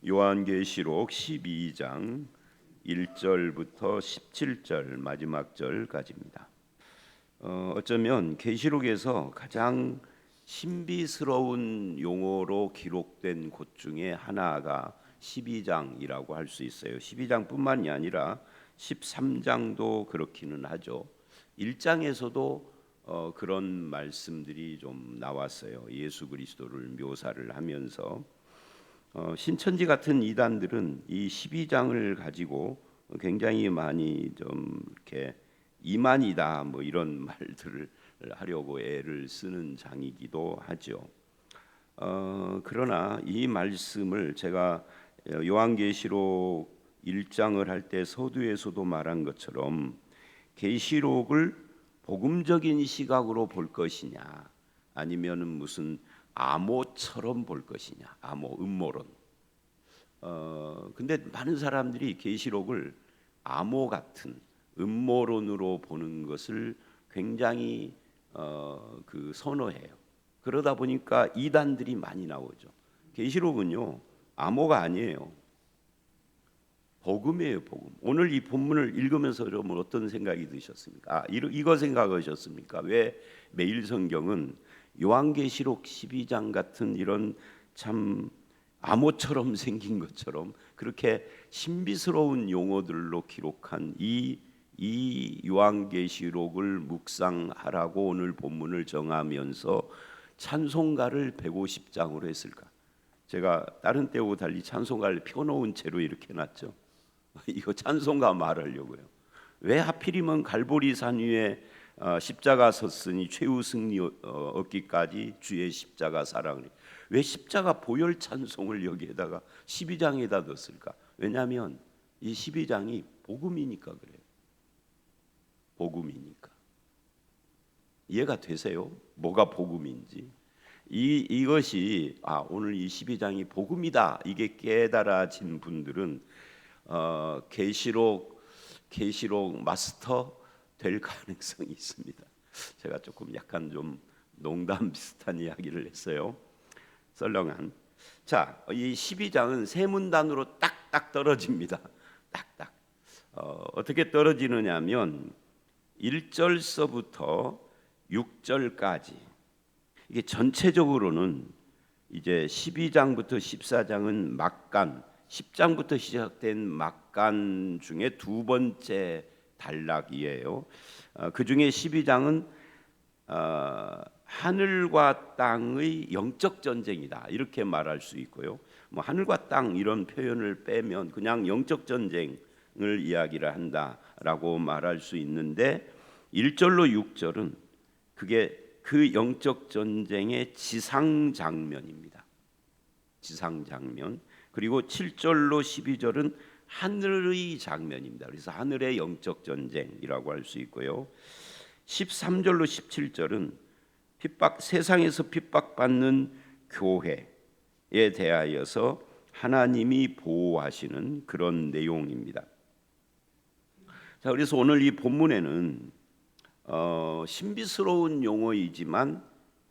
요한계시록 12장 1절부터 17절 마지막 절까지입니다. 어쩌면 계시록에서 가장 신비스러운 용어로 기록된 곳 중에 하나가 12장이라고 할 수 있어요. 12장뿐만이 아니라 13장도 그렇기는 하죠. 1장에서도 그런 말씀들이 좀 나왔어요. 예수 그리스도를 묘사를 하면서 신천지 같은 이단들은 이 12장을 가지고 굉장히 많이 좀 이렇게 이만이다 뭐 이런 말들을 하려고 애를 쓰는 장이기도 하죠. 그러나 이 말씀을 제가 요한계시록 1장을 할 때 서두에서도 말한 것처럼 계시록을 복음적인 시각으로 볼 것이냐 아니면은 무슨 암호처럼 볼 것이냐, 암호, 음모론. 근데 많은 사람들이 계시록을 암호 같은 음모론으로 보는 것을 굉장히 선호해요. 그러다 보니까 이단들이 많이 나오죠. 계시록은요 암호가 아니에요. 복음이에요, 복음. 오늘 이 본문을 읽으면서 여러분 어떤 생각이 드셨습니까? 이거 생각하셨습니까? 왜 매일 성경은 요한계시록 12장 같은 이런 참 암호처럼 생긴 것처럼 그렇게 신비스러운 용어들로 기록한 이 요한계시록을 묵상하라고 오늘 본문을 정하면서 찬송가를 150장으로 했을까? 제가 다른 때하고 달리 찬송가를 펴놓은 채로 이렇게 놨죠. 이거 찬송가 말하려고요. 왜 하필이면 갈보리산 위에 십자가 섰으니 최후 승리 얻기까지 주의 십자가 사랑을. 왜 십자가 보혈 찬송을 여기에다가 12장에다 넣었을까? 왜냐하면 이 12장이 복음이니까 그래요. 복음이니까. 이해가 되세요? 뭐가 복음인지. 이것이 오늘 이 12장이 복음이다. 이게 깨달아진 분들은 계시록 마스터 될 가능성이 있습니다. 제가 조금 약간 좀 농담 비슷한 이야기를 했어요. 썰렁한. 자, 이 12장은 세 문단으로 딱딱 떨어집니다. 딱딱. 어떻게 떨어지느냐면 1절서부터 6절까지. 이게 전체적으로는 이제 12장부터 14장은 막간, 10장부터 시작된 막간 중에 두 번째 단락이에요. 그 중에 12장은 하늘과 땅의 영적 전쟁이다 이렇게 말할 수 있고요. 뭐 하늘과 땅 이런 표현을 빼면 그냥 영적 전쟁을 이야기를 한다라고 말할 수 있는데 1절로 6절은 그게 그 영적 전쟁의 지상 장면입니다. 지상 장면. 그리고 7절로 12절은 하늘의 장면입니다. 그래서 하늘의 영적 전쟁이라고 할 수 있고요. 13절로 17절은 세상에서 핍박받는 교회에 대하여서 하나님이 보호하시는 그런 내용입니다. 자, 그래서 오늘 이 본문에는 신비스러운 용어이지만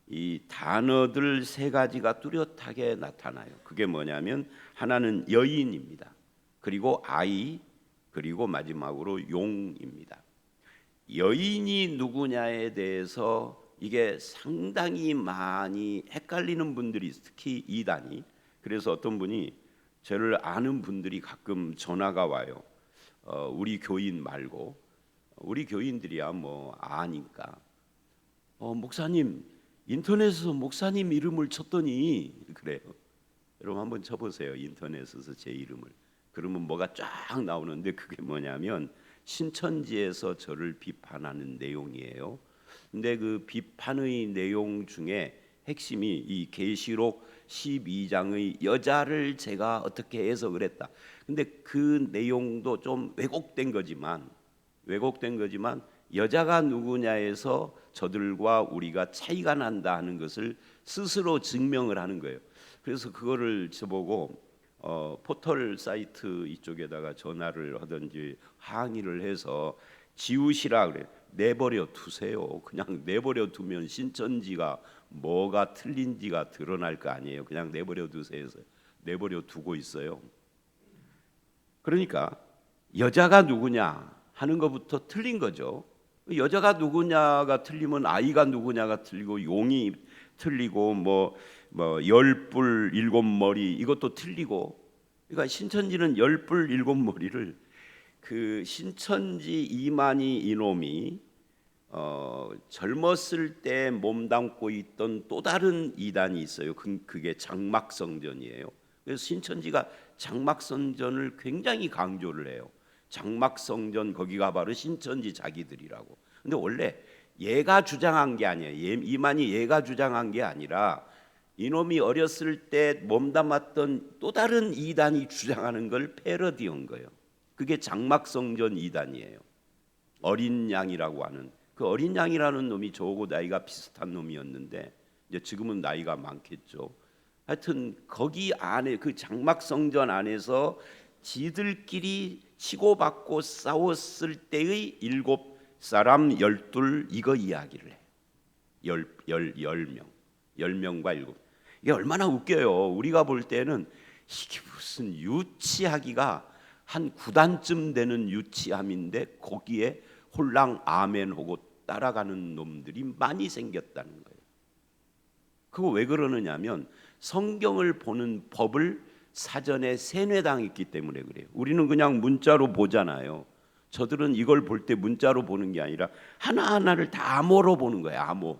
이 단어들 세 가지가 뚜렷하게 나타나요. 그게 뭐냐면 하나는 여인입니다. 그리고 아이, 그리고 마지막으로 용입니다. 여인이 누구냐에 대해서 이게 상당히 많이 헷갈리는 분들이 특히 이단이. 그래서 어떤 분이 저를 아는 분들이 가끔 전화가 와요. 우리 교인 말고 우리 교인들이야 뭐 아니까 목사님 인터넷에서 목사님 이름을 쳤더니 그래요. 여러분 한번 쳐보세요. 인터넷에서 제 이름을. 그러면 뭐가 쫙 나오는데 그게 뭐냐면 신천지에서 저를 비판하는 내용이에요. 근데 그 비판의 내용 중에 핵심이 이 계시록 12장의 여자를 제가 어떻게 해석을 했다. 근데 그 내용도 좀 왜곡된 거지만 여자가 누구냐에서 저들과 우리가 차이가 난다 하는 것을 스스로 증명을 하는 거예요. 그래서 그거를 저보고 포털 사이트 이쪽에다가 전화를 하든지 항의를 해서 지우시라 그래. 내버려 두세요. 그냥 내버려 두면 신천지가 뭐가 틀린지가 드러날 거 아니에요. 그냥 내버려 두세요. 내버려 두고 있어요. 그러니까 여자가 누구냐 하는 것부터 틀린 거죠. 여자가 누구냐가 틀리면 아이가 누구냐가 틀리고 용이 틀리고 뭐 열뿔 일곱 머리 이것도 틀리고. 그러니까 신천지는 열뿔 일곱 머리를 그 신천지 이만희 이놈이 젊었을 때 몸담고 있던 또 다른 이단이 있어요. 그게 장막성전이에요. 그래서 신천지가 장막성전을 굉장히 강조를 해요. 장막성전 거기가 바로 신천지 자기들이라고. 근데 원래 얘가 주장한 게 아니에요. 이만희 얘가 주장한 게 아니라 이놈이 어렸을 때 몸담았던 또 다른 이단이 주장하는 걸 패러디한 거예요. 그게 장막성전 이단이에요. 어린 양이라고 하는 그 어린 양이라는 놈이 저하고 나이가 비슷한 놈이었는데 이제 지금은 나이가 많겠죠. 하여튼 거기 안에 그 장막성전 안에서 지들끼리 치고받고 싸웠을 때의 7사람 12 이거 이야기를 해요. 10명 10명과 7. 이게 얼마나 웃겨요. 우리가 볼 때는 이게 무슨 유치하기가 한 9단쯤 되는 유치함인데 거기에 홀랑 아멘하고 따라가는 놈들이 많이 생겼다는 거예요. 그거 왜 그러느냐면 성경을 보는 법을 사전에 세뇌당했기 때문에 그래요. 우리는 그냥 문자로 보잖아요. 저들은 이걸 볼 때 문자로 보는 게 아니라 하나하나를 다 암호로 보는 거예요. 암호.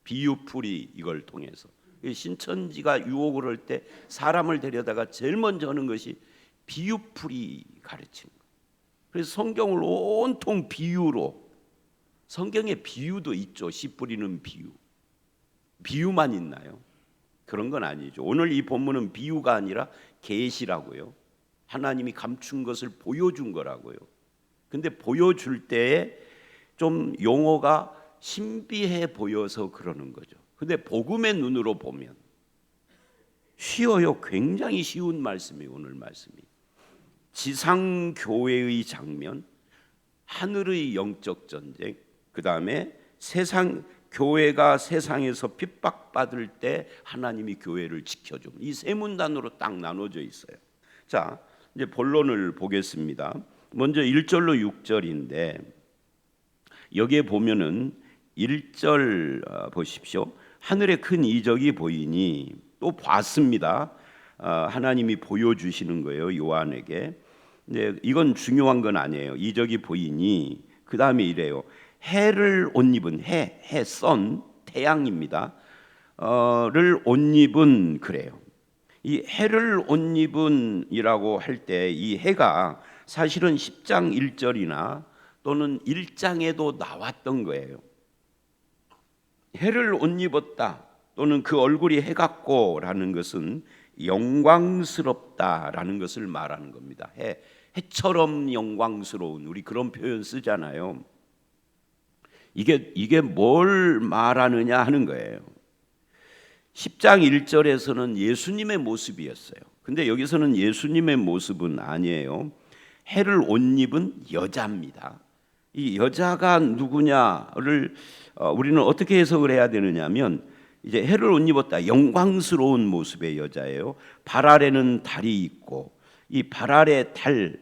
비유풀이 이걸 통해서. 신천지가 유혹을 할 때 사람을 데려다가 제일 먼저 하는 것이 비유풀이 가르치는 거예요. 그래서 성경을 온통 비유로. 성경에 비유도 있죠. 씨 뿌리는 비유. 비유만 있나요? 그런 건 아니죠. 오늘 이 본문은 비유가 아니라 계시라고요. 하나님이 감춘 것을 보여준 거라고요. 근데 보여줄 때에 좀 용어가 신비해 보여서 그러는 거죠. 근데 복음의 눈으로 보면 쉬워요. 굉장히 쉬운 말씀이에요. 오늘 말씀이. 지상 교회의 장면, 하늘의 영적 전쟁, 그 다음에 세상 교회가 세상에서 핍박받을 때 하나님이 교회를 지켜줌. 이 세 문단으로 딱 나눠져 있어요. 자, 이제 본론을 보겠습니다. 먼저 1절로 6절인데 여기에 보면은 1절 보십시오. 하늘에 큰 이적이 보이니 또 봤습니다. 하나님이 보여주시는 거예요. 요한에게. 근데 이건 중요한 건 아니에요. 이적이 보이니 그 다음에 이래요. 해를 옷 입은 선 태양입니다. 를 옷 입은 그래요. 이 해를 옷 입은이라고 할 때 이 해가 사실은 10장 1절이나 또는 1장에도 나왔던 거예요. 해를 옷 입었다 또는 그 얼굴이 해 같고라는 것은 영광스럽다라는 것을 말하는 겁니다. 해처럼 영광스러운 우리 그런 표현 쓰잖아요. 이게 뭘 말하느냐 하는 거예요. 10장 1절에서는 예수님의 모습이었어요. 근데 여기서는 예수님의 모습은 아니에요. 해를 옷 입은 여자입니다. 이 여자가 누구냐를 우리는 어떻게 해석을 해야 되느냐면 이제 해를 옷 입었다. 영광스러운 모습의 여자예요. 발 아래는 달이 있고 이 발 아래 달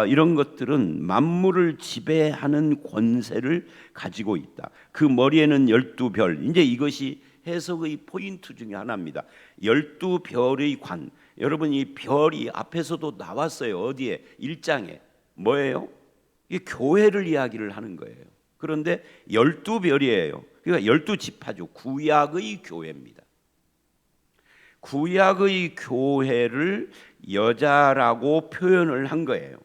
이런 것들은 만물을 지배하는 권세를 가지고 있다. 그 머리에는 12별. 이제 이것이 해석의 포인트 중에 하나입니다. 12별의 관. 여러분 이 별이 앞에서도 나왔어요. 어디에? 1장에. 뭐예요? 이게 교회를 이야기를 하는 거예요. 그런데 12별이에요. 그러니까 12지파죠. 구약의 교회입니다. 구약의 교회를 여자라고 표현을 한 거예요.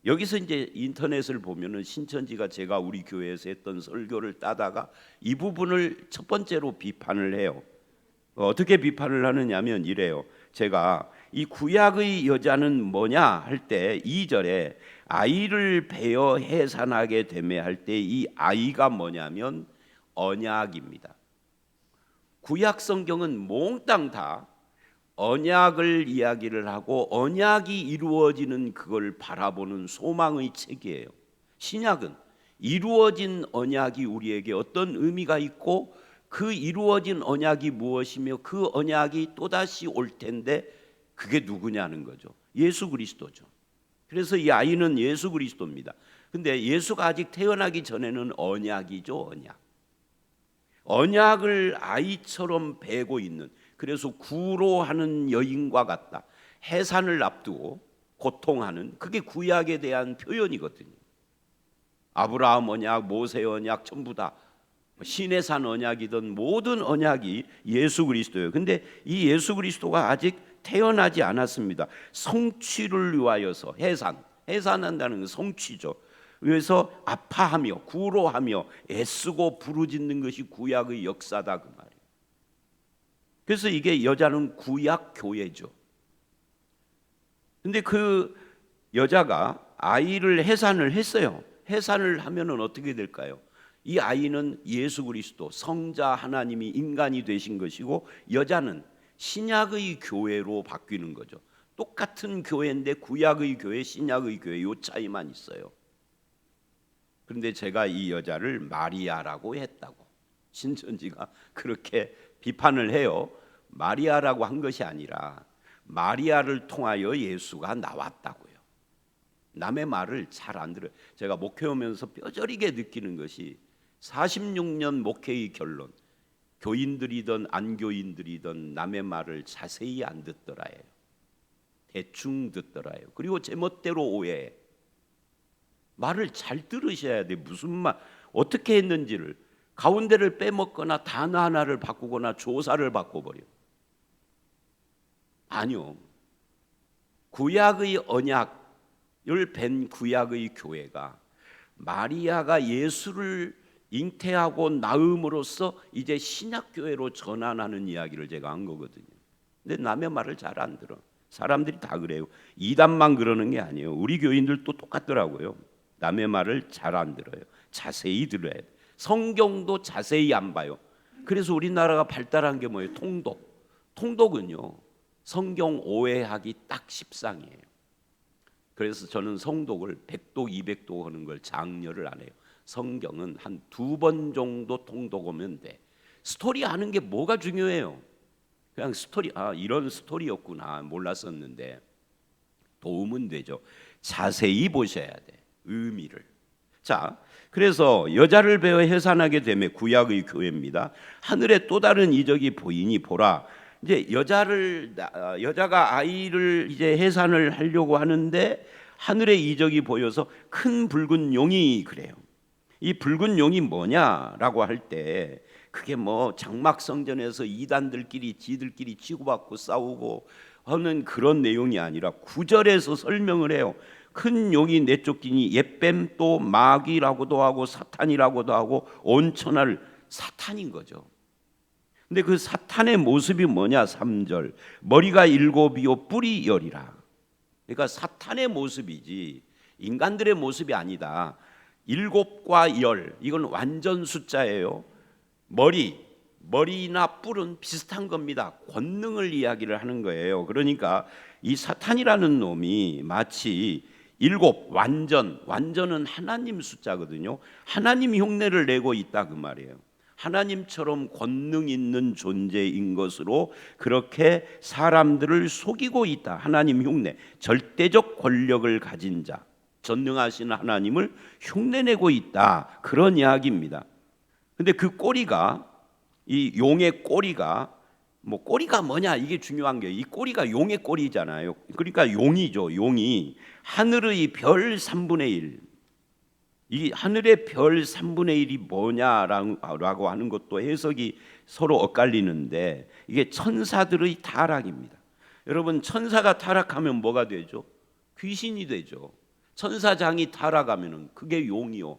여기서 이제 인터넷을 보면은 신천지가 제가 우리 교회에서 했던 설교를 따다가 이 부분을 첫 번째로 비판을 해요. 어떻게 비판을 하느냐면 이래요. 제가 이 구약의 여자는 뭐냐 할 때 2절에 아이를 베어 해산하게 되매 할 때 이 아이가 뭐냐면 언약입니다. 구약 성경은 몽땅 다 언약을 이야기를 하고 언약이 이루어지는 그걸 바라보는 소망의 책이에요. 신약은 이루어진 언약이 우리에게 어떤 의미가 있고 그 이루어진 언약이 무엇이며 그 언약이 또다시 올 텐데 그게 누구냐는 거죠. 예수 그리스도죠. 그래서 이 아이는 예수 그리스도입니다. 근데 예수가 아직 태어나기 전에는 언약이죠, 언약. 언약을 아이처럼 배고 있는, 그래서 구로하는 여인과 같다. 해산을 앞두고 고통하는, 그게 구약에 대한 표현이거든요. 아브라함 언약, 모세 언약 전부 다 시내산 언약이든 모든 언약이 예수 그리스도예요. 근데 이 예수 그리스도가 아직 태어나지 않았습니다. 성취를 위하여서 해산한다는 건 성취죠. 그래서 아파하며 구로하며 애쓰고 부르짖는 것이 구약의 역사다, 그 말이에요. 그래서 이게 여자는 구약 교회죠. 근데 그 여자가 아이를 해산을 했어요. 해산을 하면은 어떻게 될까요? 이 아이는 예수 그리스도 성자 하나님이 인간이 되신 것이고, 여자는 신약의 교회로 바뀌는 거죠. 똑같은 교회인데 구약의 교회, 신약의 교회, 요 차이만 있어요. 그런데 제가 이 여자를 마리아라고 했다고 신천지가 그렇게 비판을 해요. 마리아라고 한 것이 아니라 마리아를 통하여 예수가 나왔다고요. 남의 말을 잘 안 들어요. 제가 목회하면서 뼈저리게 느끼는 것이 46년 목회의 결론, 교인들이든 안교인들이든 남의 말을 자세히 안 듣더라예요. 대충 듣더라예요. 그리고 제멋대로 오해해. 말을 잘 들으셔야 돼. 무슨 말, 어떻게 했는지를, 가운데를 빼먹거나 단어 하나를 바꾸거나 조사를 바꿔버려. 아니요. 구약의 언약을 벤 구약의 교회가 마리아가 예수를 잉태하고 낳음으로써 이제 신약교회로 전환하는 이야기를 제가 한 거거든요. 근데 남의 말을 잘 안 들어. 사람들이 다 그래요. 이단만 그러는 게 아니에요. 우리 교인들도 똑같더라고요. 남의 말을 잘 안 들어요. 자세히 들어야 돼. 성경도 자세히 안 봐요. 그래서 우리나라가 발달한 게 뭐예요? 통독은요, 성경 오해하기 딱 십상이에요. 그래서 저는 성독을 100독 200독 하는 걸 장려를 안 해요. 성경은 한 2번 정도 통독하면 돼. 스토리 아는 게 뭐가 중요해요? 그냥 스토리, 이런 스토리였구나 몰랐었는데 도움은 되죠. 자세히 보셔야 돼, 의미를. 자, 그래서 여자를 베어 해산하게 되면 구약의 교회입니다. 하늘에 또 다른 이적이 보이니 보라. 이제 여자가 아이를 이제 해산을 하려고 하는데 하늘의 이적이 보여서 큰 붉은 용이, 그래요. 이 붉은 용이 뭐냐라고 할 때 그게 뭐 장막 성전에서 이단들끼리 지들끼리 치고받고 싸우고 하는 그런 내용이 아니라 9절에서 설명을 해요. 큰 용이 내쫓기니 옛뱀 또 마귀라고도 하고 사탄이라고도 하고 온천할 사탄인 거죠. 근데 그 사탄의 모습이 뭐냐? 3절 머리가 7이요 뿔이 10이라. 그러니까 사탄의 모습이지 인간들의 모습이 아니다. 7과 10, 이건 완전 숫자예요. 머리나 뿔은 비슷한 겁니다. 권능을 이야기를 하는 거예요. 그러니까 이 사탄이라는 놈이 마치 7, 완전은 하나님 숫자거든요. 하나님 흉내를 내고 있다, 그 말이에요. 하나님처럼 권능 있는 존재인 것으로 그렇게 사람들을 속이고 있다. 하나님 흉내, 절대적 권력을 가진 자, 전능하신 하나님을 흉내내고 있다, 그런 이야기입니다. 근데 그 꼬리가, 이 용의 꼬리가, 뭐 꼬리가 뭐냐 이게 중요한 게, 이 꼬리가 용의 꼬리잖아요. 그러니까 용이죠. 용이 하늘의 별 3분의 1. 이 하늘의 별 3분의 1이 뭐냐라고 하는 것도 해석이 서로 엇갈리는데, 이게 천사들의 타락입니다. 여러분, 천사가 타락하면 뭐가 되죠? 귀신이 되죠. 천사장이 타락하면 그게 용이요,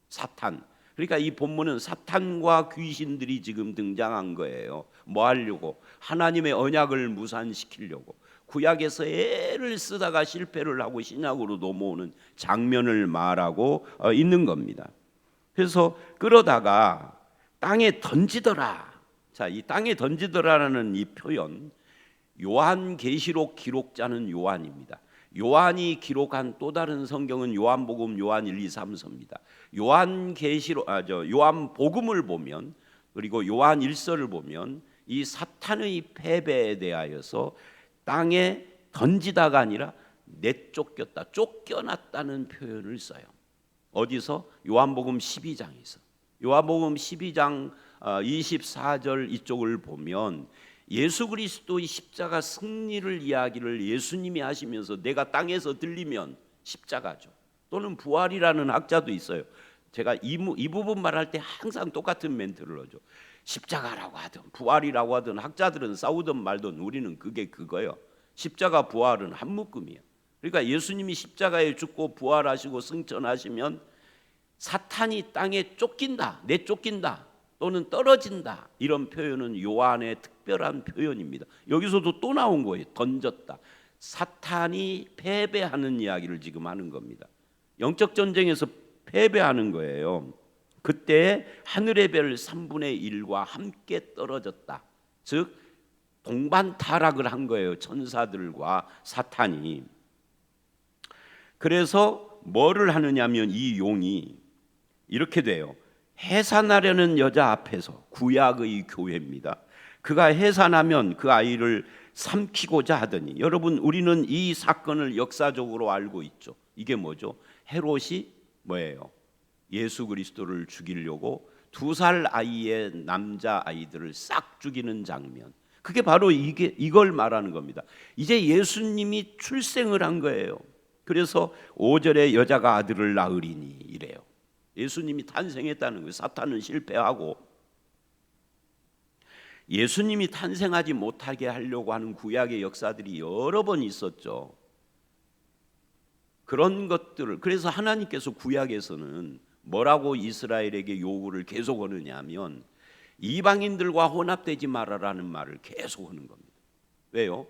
사탄. 그러니까 이 본문은 사탄과 귀신들이 지금 등장한 거예요. 뭐 하려고? 하나님의 언약을 무산시키려고. 구약에서 애를 쓰다가 실패를 하고 신약으로 넘어오는 장면을 말하고 있는 겁니다. 그래서 끌어다가 땅에 던지더라. 자, 이 땅에 던지더라라는 이 표현, 요한계시록 기록자는 요한입니다. 요한이 기록한 또 다른 성경은 요한복음, 요한 1, 2, 3서입니다. 요한복음을 보면, 그리고 요한 1서를 보면 이 사탄의 패배에 대하여서 땅에 던지다가 아니라 내쫓겼다, 쫓겨났다는 표현을 써요. 어디서? 요한복음 12장에서. 요한복음 12장 24절 이쪽을 보면 예수 그리스도의 십자가 승리를 이야기를 예수님이 하시면서 내가 땅에서 들리면 십자가죠. 또는 부활이라는 학자도 있어요. 제가 이 부분 말할 때 항상 똑같은 멘트를 하죠. 십자가라고 하든 부활이라고 하든 학자들은 싸우든 말든 우리는 그게 그거예요. 십자가 부활은 한 묶음이에요. 그러니까 예수님이 십자가에 죽고 부활하시고 승천하시면 사탄이 땅에 쫓긴다, 내쫓긴다 또는 떨어진다, 이런 표현은 요한의 특별한 표현입니다. 여기서도 또 나온 거예요. 던졌다. 사탄이 패배하는 이야기를 지금 하는 겁니다. 영적 전쟁에서 패배하는 거예요. 그때 하늘의 별 3분의 1과 함께 떨어졌다. 즉 동반 타락을 한 거예요. 천사들과 사탄이. 그래서 뭐를 하느냐면 이 용이 이렇게 돼요. 해산하려는 여자 앞에서, 구약의 교회입니다. 그가 해산하면 그 아이를 삼키고자 하더니, 여러분 우리는 이 사건을 역사적으로 알고 있죠. 이게 뭐죠? 헤롯이 뭐예요? 예수 그리스도를 죽이려고 2살 아이의 남자 아이들을 싹 죽이는 장면. 그게 바로 이걸 말하는 겁니다. 이제 예수님이 출생을 한 거예요. 그래서 5절에 여자가 아들을 낳으리니 이래요. 예수님이 탄생했다는 거예요. 사탄은 실패하고 예수님이 탄생하지 못하게 하려고 하는 구약의 역사들이 여러 번 있었죠. 그런 것들을, 그래서 하나님께서 구약에서는 뭐라고 이스라엘에게 요구를 계속 하느냐 하면 이방인들과 혼합되지 말아라는 말을 계속 하는 겁니다. 왜요?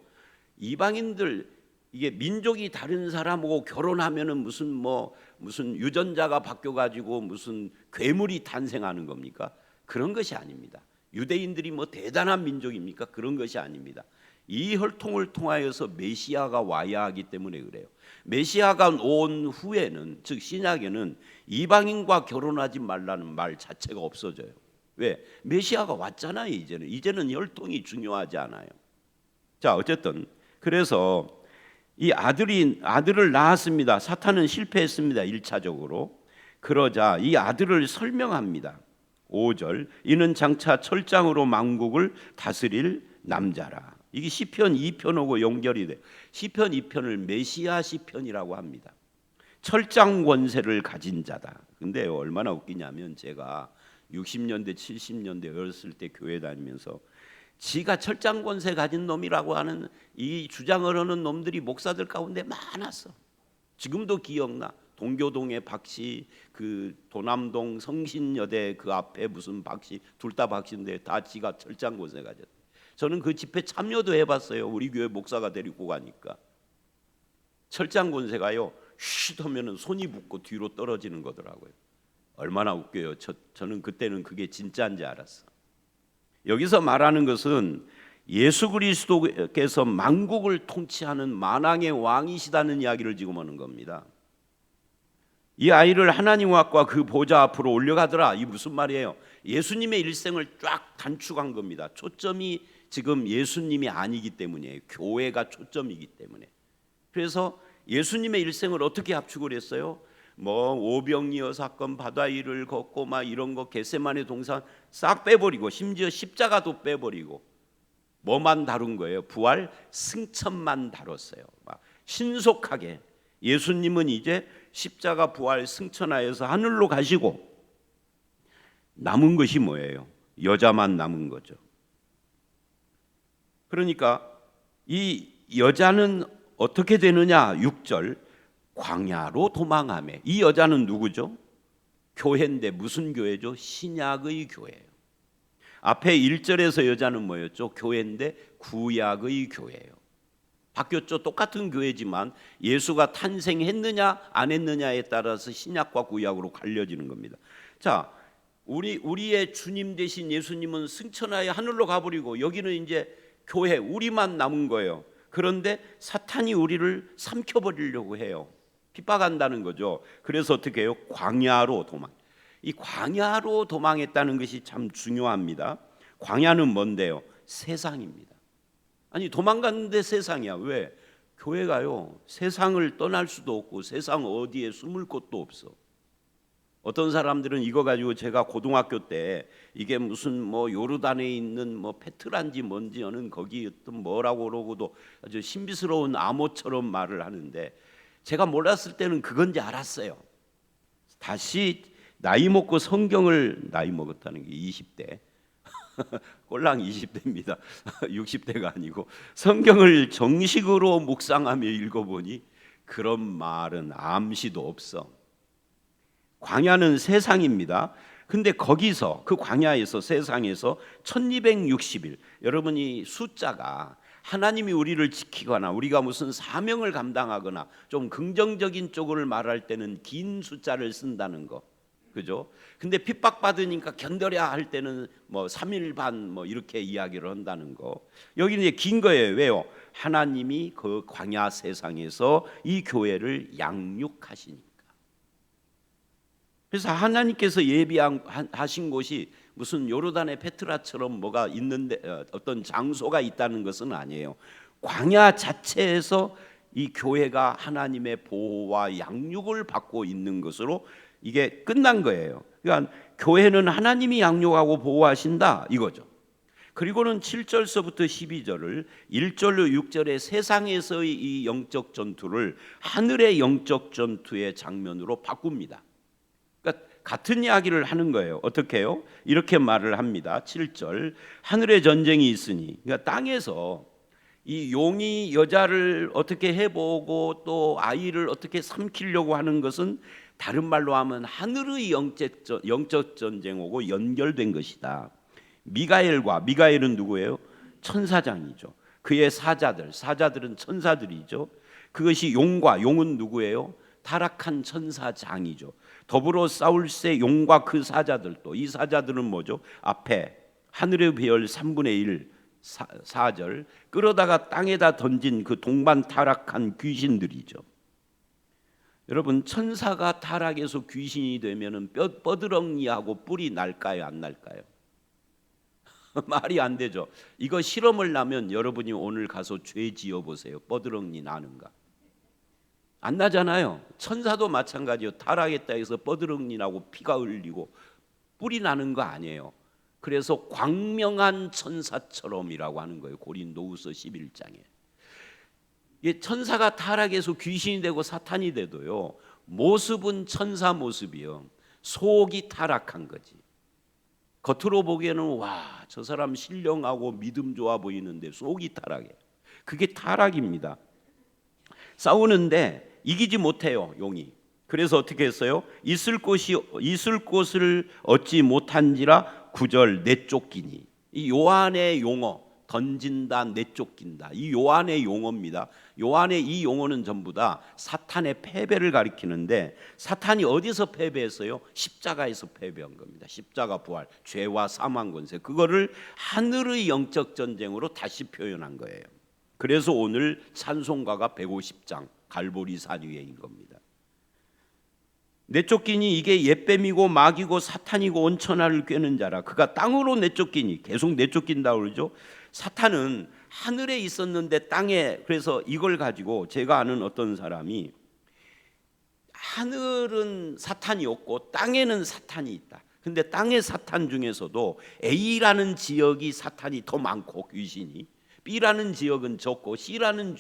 이방인들, 이게 민족이 다른 사람하고 결혼하면은 무슨 유전자가 바뀌어 가지고 무슨 괴물이 탄생하는 겁니까? 그런 것이 아닙니다. 유대인들이 뭐 대단한 민족입니까? 그런 것이 아닙니다. 이 혈통을 통하여서 메시아가 와야 하기 때문에 그래요. 메시아가 온 후에는, 즉 신약에는 이방인과 결혼하지 말라는 말 자체가 없어져요. 왜? 메시아가 왔잖아요. 이제는 혈통이 중요하지 않아요. 자, 어쨌든 그래서 이 아들을 낳았습니다. 사탄은 실패했습니다. 1차적으로. 그러자 이 아들을 설명합니다. 5절, 이는 장차 철장으로 만국을 다스릴 남자라. 이게 시편 2편하고 연결이 돼. 시편 2편을 메시아 시편이라고 합니다. 철장 권세를 가진 자다. 근데 얼마나 웃기냐면 제가 60년대 70년대 어렸을 때 교회 다니면서 지가 철장 권세 가진 놈이라고 하는 이 주장을 하는 놈들이 목사들 가운데 많았어. 지금도 기억나. 동교동의 박씨, 그 도남동 성신여대 그 앞에 무슨 박씨, 둘 다 박씨인데 다 지가 철장 권세 가졌대. 저는 그 집회 참여도 해봤어요. 우리 교회 목사가 데리고 가니까. 철장 권세가요, 쉿 하면은 손이 붓고 뒤로 떨어지는 거더라고요. 얼마나 웃겨요. 저는 그때는 그게 진짜인지 알았어. 여기서 말하는 것은 예수 그리스도께서 만국을 통치하는 만왕의 왕이시다는 이야기를 지금 하는 겁니다. 이 아이를 하나님 앞과 그 보좌 앞으로 올려가더라. 이 무슨 말이에요? 예수님의 일생을 쫙 단축한 겁니다. 초점이 지금 예수님이 아니기 때문이에요. 교회가 초점이기 때문에. 그래서 예수님의 일생을 어떻게 압축을 했어요? 뭐 오병이어 사건, 바다 위를 걷고 막 이런 거, 겟세마네 동산 싹 빼버리고, 심지어 십자가도 빼버리고 뭐만 다룬 거예요? 부활 승천만 다뤘어요. 막 신속하게 예수님은 이제 십자가 부활 승천하여서 하늘로 가시고 남은 것이 뭐예요? 여자만 남은 거죠. 그러니까 이 여자는 어떻게 되느냐? 6절, 광야로 도망하매. 이 여자는 누구죠? 교회인데 무슨 교회죠? 신약의 교회예요. 앞에 1절에서 여자는 뭐였죠? 교회인데 구약의 교회예요. 바뀌었죠. 똑같은 교회지만 예수가 탄생했느냐 안 했느냐에 따라서 신약과 구약으로 갈려지는 겁니다. 자, 우리의 주님 되신 예수님은 승천하여 하늘로 가버리고 여기는 이제 교회, 우리만 남은 거예요. 그런데 사탄이 우리를 삼켜버리려고 해요. 핍박한다는 거죠. 그래서 어떻게 해요? 광야로 도망. 이 광야로 도망했다는 것이 참 중요합니다. 광야는 뭔데요? 세상입니다. 아니 도망갔는데 세상이야. 왜? 교회가요 세상을 떠날 수도 없고 세상 어디에 숨을 곳도 없어. 어떤 사람들은 이거 가지고 제가 고등학교 때 이게 무슨 뭐 요르단에 있는 뭐 페트란지 뭔지는 거기 어떤 뭐라고 그러고도 아주 신비스러운 암호처럼 말을 하는데 제가 몰랐을 때는 그건지 알았어요. 다시 나이 먹고 성경을 나이 먹었다는 게 20대 꼴랑 20대입니다. 60대가 아니고 성경을 정식으로 묵상하며 읽어보니 그런 말은 암시도 없어. 광야는 세상입니다. 근데 거기서 그 광야에서 세상에서 1260일 여러분이 숫자가 하나님이 우리를 지키거나 우리가 무슨 사명을 감당하거나 좀 긍정적인 쪽을 말할 때는 긴 숫자를 쓴다는 거. 그죠? 근데 핍박받으니까 견뎌야 할 때는 뭐 3일 반 뭐 이렇게 이야기를 한다는 거. 여기는 이제 긴 거예요. 왜요? 하나님이 그 광야 세상에서 이 교회를 양육하시니까. 그래서 하나님께서 예비하신 곳이 무슨 요르단의 페트라처럼 뭐가 있는데 어떤 장소가 있다는 것은 아니에요. 광야 자체에서 이 교회가 하나님의 보호와 양육을 받고 있는 것으로 이게 끝난 거예요. 그러니까 교회는 하나님이 양육하고 보호하신다 이거죠. 그리고는 7절서부터 12절을 1절로 6절의 세상에서의 이 영적 전투를 하늘의 영적 전투의 장면으로 바꿉니다. 그러니까 같은 이야기를 하는 거예요. 어떻게 해요? 이렇게 말을 합니다. 7절 하늘의 전쟁이 있으니 그러니까 땅에서 이 용이 여자를 어떻게 해보고 또 아이를 어떻게 삼키려고 하는 것은 다른 말로 하면 하늘의 영적 전쟁하고 연결된 것이다. 미가엘은 누구예요? 천사장이죠. 그의 사자들은 천사들이죠. 그것이 용은 누구예요? 타락한 천사장이죠. 더불어 싸울새 용과 그 사자들도 이 사자들은 뭐죠? 앞에 하늘의 배열 3분의 1 4절 끌어다가 땅에다 던진 그 동반 타락한 귀신들이죠. 여러분 천사가 타락해서 귀신이 되면은 뻐드렁이하고 뿔이 날까요 안 날까요? 말이 안 되죠. 이거 실험을 하면 여러분이 오늘 가서 죄 지어 보세요. 뻐드렁이 나는가? 안 나잖아요. 천사도 마찬가지요. 타락했다 해서 뻐드렁이 나고 피가 흘리고 뿔이 나는 거 아니에요. 그래서 광명한 천사처럼이라고 하는 거예요. 고린도후서 11장에. 천사가 타락해서 귀신이 되고 사탄이 돼도요. 모습은 천사 모습이요. 속이 타락한 거지. 겉으로 보기에는 와, 저 사람 신령하고 믿음 좋아 보이는데 속이 타락해. 그게 타락입니다. 싸우는데 이기지 못해요, 용이. 그래서 어떻게 했어요? 있을 곳을 얻지 못한지라 9절 내쫓기니. 이 요한의 용어 던진다, 내쫓긴다. 이 요한의 용어입니다. 요한의 이 용어는 전부 다 사탄의 패배를 가리키는데 사탄이 어디서 패배했어요? 십자가에서 패배한 겁니다. 십자가 부활, 죄와 사망 권세. 그거를 하늘의 영적 전쟁으로 다시 표현한 거예요. 그래서 오늘 찬송가가 150장 갈보리 산 위에인 겁니다. 내쫓기니 이게 옛뱀이고 마귀고 사탄이고 온 천하를 꿰는 자라. 그가 땅으로 내쫓기니 계속 내쫓긴다 그러죠. 사탄은 하늘에 있었는데 땅에, 그래서 이걸 가지고 제가 아는 어떤 사람이 하늘은 사탄이 없고 땅에는 사탄이 있다. 근데 땅의 사탄 중에서도 A라는 지역이 사탄이 더 많고 귀신이, B라는 지역은 적고 C라는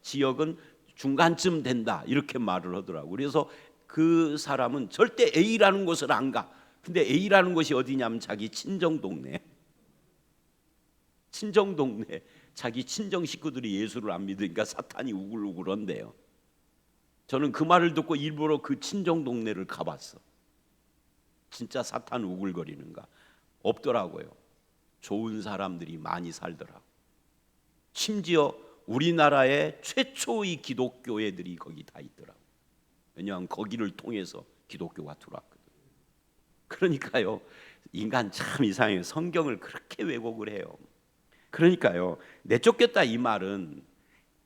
지역은 중간쯤 된다 이렇게 말을 하더라고요. 그래서 그 사람은 절대 A라는 곳을 안 가. 근데 A라는 곳이 어디냐면 자기 친정 동네 자기 친정 식구들이 예수를 안 믿으니까 사탄이 우글우글한데요. 저는 그 말을 듣고 일부러 그 친정 동네를 가봤어. 진짜 사탄 우글거리는가? 없더라고요. 좋은 사람들이 많이 살더라고. 심지어 우리나라의 최초의 기독교회들이 거기 다 있더라고. 왜냐하면 거기를 통해서 기독교가 들어왔거든. 그러니까요, 인간 참 이상해요. 성경을 그렇게 왜곡을 해요. 그러니까요, 내쫓겼다 이 말은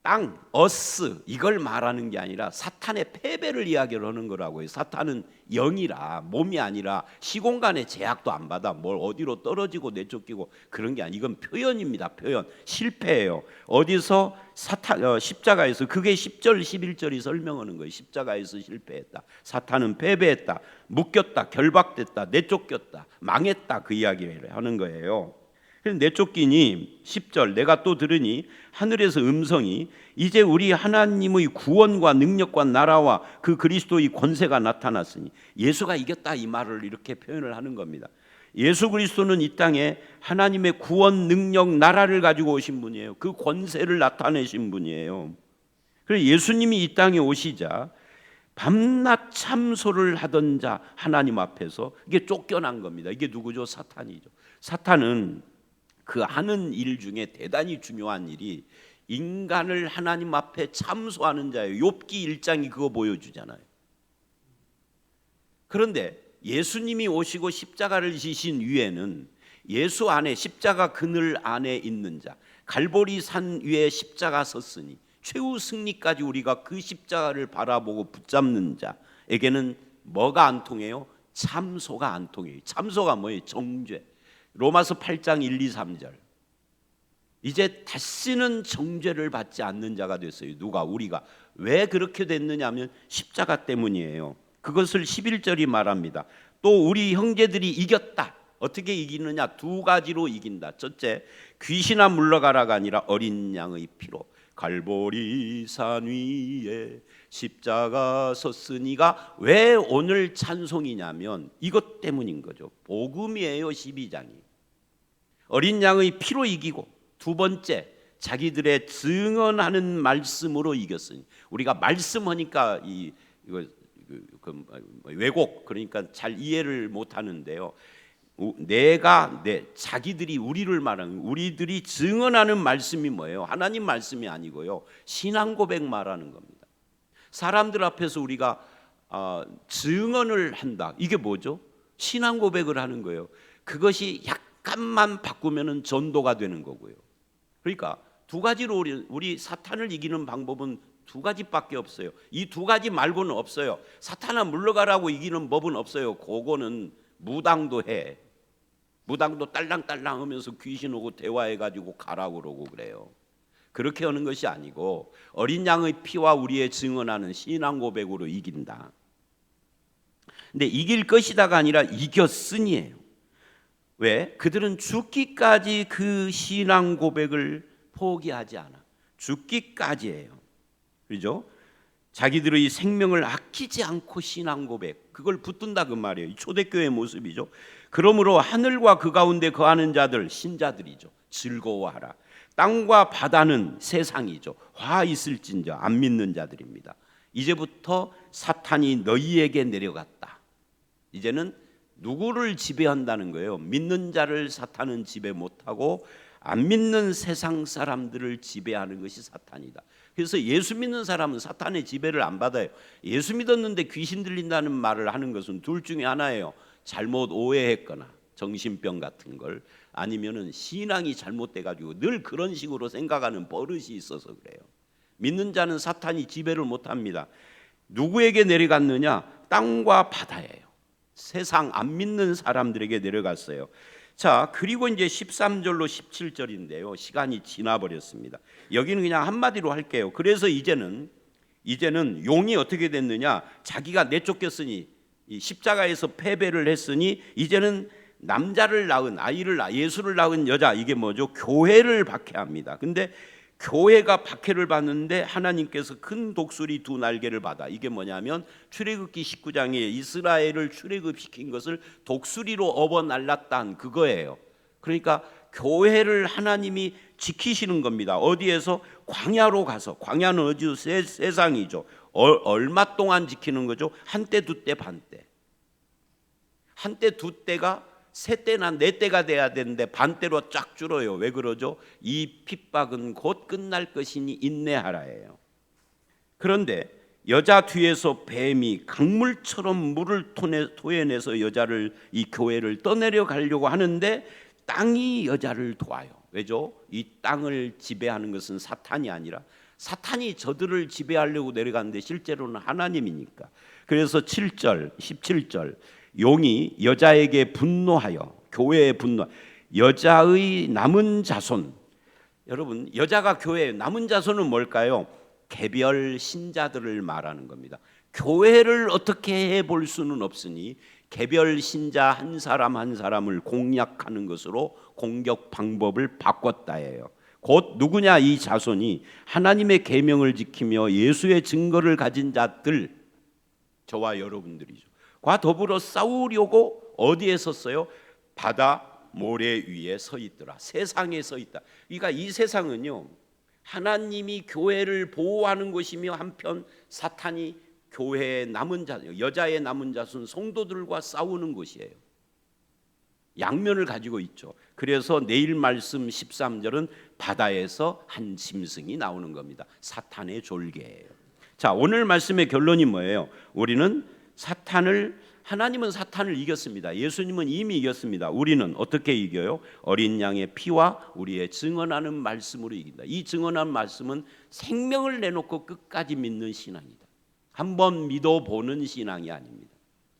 땅, 어스 이걸 말하는 게 아니라 사탄의 패배를 이야기를 하는 거라고요. 사탄은 영이라 몸이 아니라 시공간의 제약도 안 받아 뭘 어디로 떨어지고 내쫓기고 그런 게 아니. 이건 표현입니다. 표현. 실패예요. 어디서 십자가에서 그게 10절 11절이 설명하는 거예요. 십자가에서 실패했다. 사탄은 패배했다. 묶였다. 결박됐다. 내쫓겼다. 망했다. 그 이야기를 하는 거예요. 내쫓기니 10절 내가 또 들으니 하늘에서 음성이 이제 우리 하나님의 구원과 능력과 나라와 그 그리스도의 권세가 나타났으니 예수가 이겼다 이 말을 이렇게 표현을 하는 겁니다. 예수 그리스도는 이 땅에 하나님의 구원 능력 나라를 가지고 오신 분이에요. 그 권세를 나타내신 분이에요. 그래서 예수님이 이 땅에 오시자 밤낮 참소를 하던 자 하나님 앞에서 이게 쫓겨난 겁니다. 이게 누구죠? 사탄이죠. 사탄은 그 하는 일 중에 대단히 중요한 일이 인간을 하나님 앞에 참소하는 자예요. 욥기 1장이 그거 보여주잖아요. 그런데 예수님이 오시고 십자가를 지신 위에는 예수 안에 십자가 그늘 안에 있는 자, 갈보리 산 위에 십자가 섰으니 최후 승리까지 우리가 그 십자가를 바라보고 붙잡는 자에게는 뭐가 안 통해요? 참소가 안 통해요. 참소가 뭐예요? 정죄. 로마서 8장 1, 2, 3절. 이제 다시는 정죄를 받지 않는 자가 됐어요. 누가? 우리가. 왜 그렇게 됐느냐면 십자가 때문이에요. 그것을 11절이 말합니다. 또 우리 형제들이 이겼다. 어떻게 이기느냐? 두 가지로 이긴다. 첫째, 귀신아 물러가라가 아니라 어린 양의 피로. 갈보리산 위에 십자가 섰으니가 왜 오늘 찬송이냐면 이것 때문인 거죠. 복음이에요. 12장이 어린 양의 피로 이기고, 두 번째 자기들의 증언하는 말씀으로 이겼으니. 우리가 말씀하니까 이거 왜곡, 그러니까 잘 이해를 못하는데요. 자기들이 우리를 말하는, 우리들이 증언하는 말씀이 뭐예요? 하나님 말씀이 아니고요, 신앙 고백 말하는 겁니다. 사람들 앞에서 우리가 증언을 한다. 이게 뭐죠? 신앙 고백을 하는 거예요. 그것이 약간만 바꾸면은 전도가 되는 거고요. 그러니까 두 가지로 우리 사탄을 이기는 방법은 두 가지밖에 없어요. 이 두 가지 말고는 없어요. 사탄아 물러가라고 이기는 법은 없어요. 그거는 무당도 해. 무당도 딸랑딸랑 하면서 귀신 오고 대화해가지고 가라고 그러고 그래요. 그렇게 하는 것이 아니고 어린 양의 피와 우리의 증언하는 신앙 고백으로 이긴다. 근데 이길 것이다가 아니라 이겼으니예요. 왜? 그들은 죽기까지 그 신앙 고백을 포기하지 않아. 죽기까지예요. 그렇죠? 자기들의 생명을 아끼지 않고 신앙 고백, 그걸 붙든다 그 말이에요. 초대교회의 모습이죠. 그러므로 하늘과 그 가운데 거하는 자들, 신자들이죠. 즐거워하라. 땅과 바다는 세상이죠. 화 있을진저 안 믿는 자들입니다. 이제부터 사탄이 너희에게 내려갔다. 이제는 누구를 지배한다는 거예요? 믿는 자를 사탄은 지배 못하고 안 믿는 세상 사람들을 지배하는 것이 사탄이다. 그래서 예수 믿는 사람은 사탄의 지배를 안 받아요. 예수 믿었는데 귀신 들린다는 말을 하는 것은 둘 중에 하나예요. 잘못 오해했거나 정신병 같은 걸, 아니면은 신앙이 잘못돼 가지고 늘 그런 식으로 생각하는 버릇이 있어서 그래요. 믿는 자는 사탄이 지배를 못 합니다. 누구에게 내려갔느냐? 땅과 바다예요. 세상 안 믿는 사람들에게 내려갔어요. 자, 그리고 이제 13절로 17절인데요. 시간이 지나버렸습니다. 여기는 그냥 한마디로 할게요. 그래서 이제는 용이 어떻게 됐느냐? 자기가 내쫓겼으니, 이 십자가에서 패배를 했으니 이제는 남자를 낳은 예수를 낳은 여자, 이게 뭐죠? 교회를 박해합니다. 근데 교회가 박해를 받는데 하나님께서 큰 독수리 두 날개를 받아. 이게 뭐냐면 출애굽기 19장에 이스라엘을 출애굽시킨 것을 독수리로 업어 날랐다는 그거예요. 그러니까 교회를 하나님이 지키시는 겁니다. 어디에서? 광야로 가서. 광야는 어디요? 세상이죠. 얼마 동안 지키는 거죠? 한때, 두때, 반때. 한때, 두때가 세 때나 네 때가 돼야 되는데 반때로 쫙 줄어요. 왜 그러죠? 이 핍박은 곧 끝날 것이니 인내하라예요. 그런데 여자 뒤에서 뱀이 강물처럼 물을 토해내서 여자를, 이 교회를 떠내려 가려고 하는데 땅이 여자를 도와요. 왜죠? 이 땅을 지배하는 것은 사탄이 아니라 사탄이 저들을 지배하려고 내려갔는데 실제로는 하나님이니까. 그래서 7절, 17절 용이 여자에게 분노하여, 교회에 분노, 여자의 남은 자손. 여러분, 여자가 교회의 남은 자손은 뭘까요? 개별 신자들을 말하는 겁니다. 교회를 어떻게 해볼 수는 없으니 개별 신자 한 사람 한 사람을 공략하는 것으로 공격 방법을 바꿨다예요. 곧 누구냐? 이 자손이 하나님의 계명을 지키며 예수의 증거를 가진 자들, 저와 여러분들이죠. 과 더불어 싸우려고 어디에 섰어요? 바다 모래 위에 서 있더라. 세상에 서 있다. 그러니까 이 세상은요, 하나님이 교회를 보호하는 것이며 한편 사탄이 교회의 남은 자, 여자의 남은 자손 성도들과 싸우는 것이에요. 양면을 가지고 있죠. 그래서 내일 말씀 13절은 바다에서 한 짐승이 나오는 겁니다. 사탄의 졸개예요. 자, 오늘 말씀의 결론이 뭐예요? 우리는 하나님은 사탄을 이겼습니다. 예수님은 이미 이겼습니다. 우리는 어떻게 이겨요? 어린 양의 피와 우리의 증언하는 말씀으로 이긴다. 이 증언하는 말씀은 생명을 내놓고 끝까지 믿는 신앙이다. 한번 믿어보는 신앙이 아닙니다.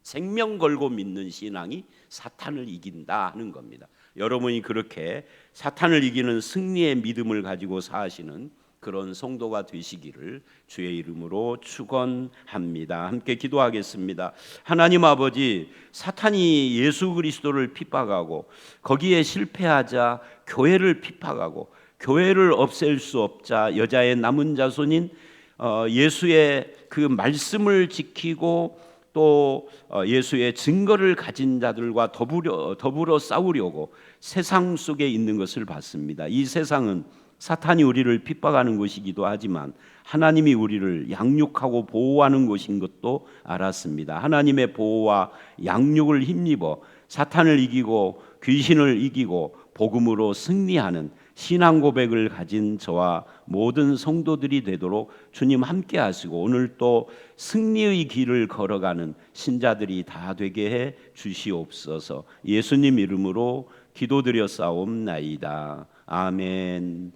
생명 걸고 믿는 신앙이 사탄을 이긴다 하는 겁니다. 여러분이 그렇게 사탄을 이기는 승리의 믿음을 가지고 사시는 그런 성도가 되시기를 주의 이름으로 축원합니다. 함께 기도하겠습니다. 하나님 아버지, 사탄이 예수 그리스도를 핍박하고 거기에 실패하자 교회를 핍박하고 교회를 없앨 수 없자 여자의 남은 자손인 예수의 그 말씀을 지키고 또 예수의 증거를 가진 자들과 더불어 싸우려고 세상 속에 있는 것을 봤습니다. 이 세상은 사탄이 우리를 핍박하는 것이기도 하지만 하나님이 우리를 양육하고 보호하는 것인 것도 알았습니다. 하나님의 보호와 양육을 힘입어 사탄을 이기고 귀신을 이기고 복음으로 승리하는 신앙 고백을 가진 저와 모든 성도들이 되도록 주님 함께 하시고 오늘 또 승리의 길을 걸어가는 신자들이 다 되게 해 주시옵소서. 예수님 이름으로 기도드려 싸움나이다. 아멘.